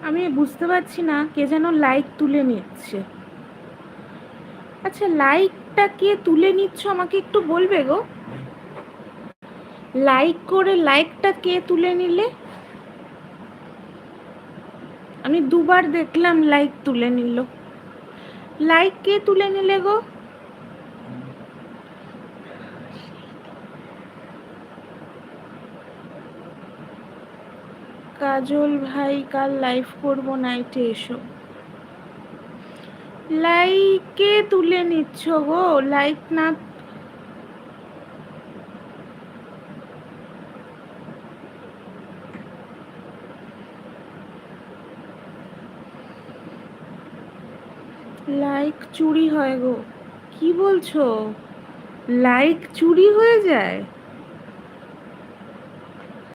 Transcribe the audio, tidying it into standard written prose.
আমি বুঝতে পারছি না, কে যেন লাইক তুলে নিচ্ছে। আচ্ছা, লাইকটা কে তুলে নিচ্ছ আমাকে একটু বলবে গো? লাইক করে লাইকটা কে তুলে নিলে? আমি দুবার দেখলাম লাইক তুলে নিল। লাইক কে তুলে নিলে গো? কাজল ভাই, কাল লাইভ করব, নাইটে এসো। লাইকে তুলে নিচ্ছ গো? লাইক না, লাইক চুরি হয় গো? কি বলছো? লাইক চুরি হয়ে যায়?